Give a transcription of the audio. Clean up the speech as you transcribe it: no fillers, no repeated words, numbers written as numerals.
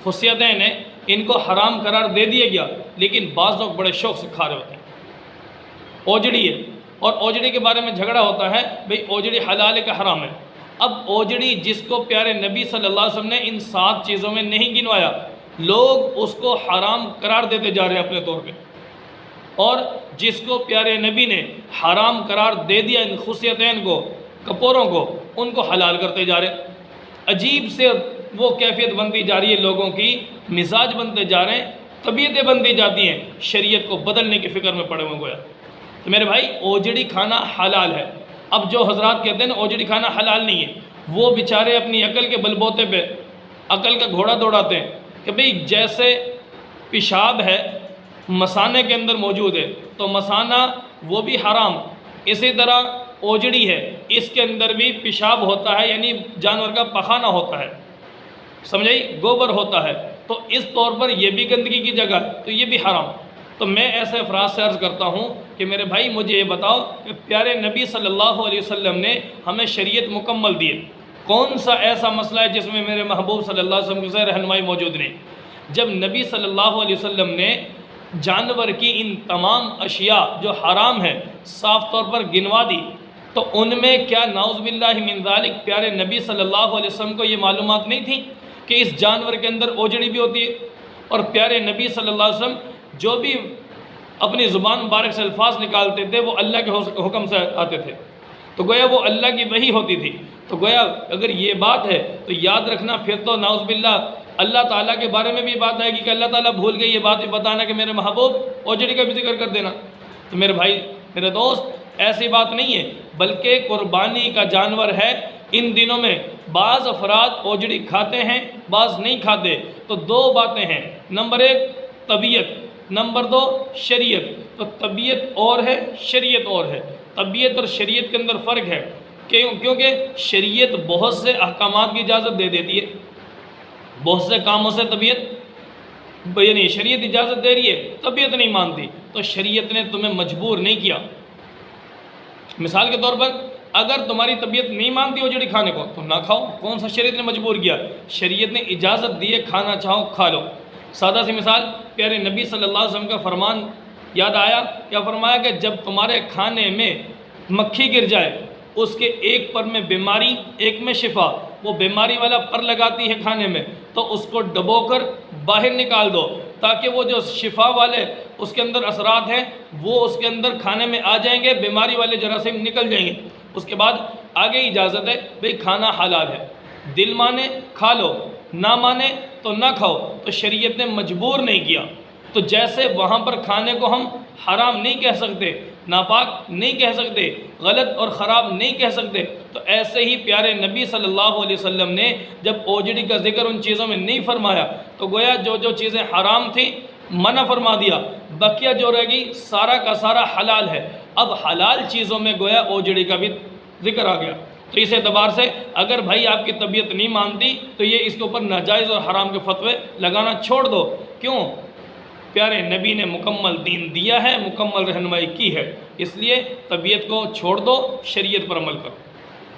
خصیتین ہیں ان کو حرام قرار دے دیا گیا، لیکن بعض لوگ بڑے شوق سے کھا رہے ہوتے ہیں۔ اوجڑی ہے، اور اوجڑی کے بارے میں جھگڑا ہوتا ہے، بھئی اوجڑی حلال ہے کہ حرام ہے۔ اب اوجڑی جس کو پیارے نبی صلی اللہ علیہ وسلم نے ان 7 چیزوں میں نہیں گنوایا، لوگ اس کو حرام قرار دیتے جا رہے ہیں اپنے طور پہ، اور جس کو پیارے نبی نے حرام قرار دے دیا ان خصیتین کو، کپوروں کو، ان کو حلال کرتے جا رہے ہیں۔ عجیب سے وہ کیفیت بنتی جا رہی ہے، لوگوں کی مزاج بنتے جا رہے ہیں، طبیعتیں بنتی جاتی ہیں، شریعت کو بدلنے کی فکر میں پڑے ہوئے گویا۔ تو میرے بھائی اوجڑی کھانا حلال ہے۔ اب جو حضرات کہتے ہیں نا اوجڑی کھانا حلال نہیں ہے، وہ بیچارے اپنی عقل کے بل بوتے پہ عقل کا گھوڑا دوڑاتے ہیں کہ بھئی جیسے پیشاب ہے مثانے کے اندر موجود ہے تو مثانہ وہ بھی حرام، اسی طرح اوجڑی ہے اس کے اندر بھی پیشاب ہوتا ہے، یعنی جانور کا پخانہ ہوتا ہے، سمجھائی، گوبر ہوتا ہے، تو اس طور پر یہ بھی گندگی کی جگہ ہے، تو یہ بھی حرام۔ تو میں ایسے افراد سے عرض کرتا ہوں کہ میرے بھائی مجھے یہ بتاؤ کہ پیارے نبی صلی اللہ علیہ وسلم نے ہمیں شریعت مکمل دی ہے، کون سا ایسا مسئلہ ہے جس میں میرے محبوب صلی اللہ علیہ وسلم سے رہنمائی موجود نہیں؟ جب نبی صلی اللہ علیہ وسلم نے جانور کی ان تمام اشیاء جو حرام ہیں صاف طور پر گنوا دی، تو ان میں کیا نعوذ باللہ من ذالک پیارے نبی صلی اللہ علیہ وسلم کو یہ معلومات نہیں تھی کہ اس جانور کے اندر اوجڑی بھی ہوتی ہے؟ اور پیارے نبی صلی اللہ علیہ وسلم جو بھی اپنی زبان مبارک سے الفاظ نکالتے تھے وہ اللہ کے حکم سے آتے تھے، تو گویا وہ اللہ کی وحی ہوتی تھی۔ تو گویا اگر یہ بات ہے تو یاد رکھنا پھر تو نعوذ باللہ اللہ تعالیٰ کے بارے میں بھی بات آئے گی کہ اللہ تعالیٰ بھول گئی یہ بات بتانا کہ میرے محبوب اوجڑی کا بھی ذکر کر دینا۔ تو میرے بھائی میرے دوست ایسی بات نہیں ہے، بلکہ قربانی کا جانور ہے۔ ان دنوں میں بعض افراد اوجڑی کھاتے ہیں، بعض نہیں کھاتے، تو 2 باتیں ہیں، نمبر 1 طبیعت، نمبر 2 شریعت۔ تو طبیعت اور ہے، شریعت اور ہے۔ طبیعت اور شریعت کے اندر فرق ہے، کیونکہ شریعت بہت سے احکامات کی اجازت دے دیتی ہے، بہت سے کاموں سے طبیعت یعنی شریعت اجازت دے رہی ہے، طبیعت نہیں مانتی، تو شریعت نے تمہیں مجبور نہیں کیا۔ مثال کے طور پر اگر تمہاری طبیعت نہیں مانتی اوجڑی کھانے کو تو نہ کھاؤ، کون سا شریعت نے مجبور کیا؟ شریعت نے اجازت دی ہے، کھانا چاہو کھا لو۔ سادہ سی مثال، پیارے نبی صلی اللہ علیہ وسلم کا فرمان یاد آیا، کیا فرمایا کہ جب تمہارے کھانے میں مکھی گر جائے، اس کے ایک پر میں بیماری ایک میں شفا، وہ بیماری والا پر لگاتی ہے کھانے میں تو اس کو ڈبو کر باہر نکال دو، تاکہ وہ جو شفا والے اس کے اندر اثرات ہیں وہ اس کے اندر کھانے میں آ جائیں گے، بیماری والے جراثیم نکل جائیں گے۔ اس کے بعد آگے اجازت ہے بھئی کھانا حلال ہے، دل مانے کھا لو، نہ مانے تو نہ کھاؤ، تو شریعت نے مجبور نہیں کیا۔ تو جیسے وہاں پر کھانے کو ہم حرام نہیں کہہ سکتے، ناپاک نہیں کہہ سکتے، غلط اور خراب نہیں کہہ سکتے، تو ایسے ہی پیارے نبی صلی اللہ علیہ وسلم نے جب اوجڑی کا ذکر ان چیزوں میں نہیں فرمایا تو گویا جو چیزیں حرام تھیں منع فرما دیا، بقیہ جو رہ گئی سارا کا سارا حلال ہے۔ اب حلال چیزوں میں گویا اوجڑی کا بھی ذکر آ گیا۔ تو اس اعتبار سے اگر بھائی آپ کی طبیعت نہیں مانتی تو یہ اس کے اوپر ناجائز اور حرام کے فتوے لگانا چھوڑ دو۔ کیوں؟ پیارے نبی نے مکمل دین دیا ہے، مکمل رہنمائی کی ہے، اس لیے طبیعت کو چھوڑ دو، شریعت پر عمل کرو۔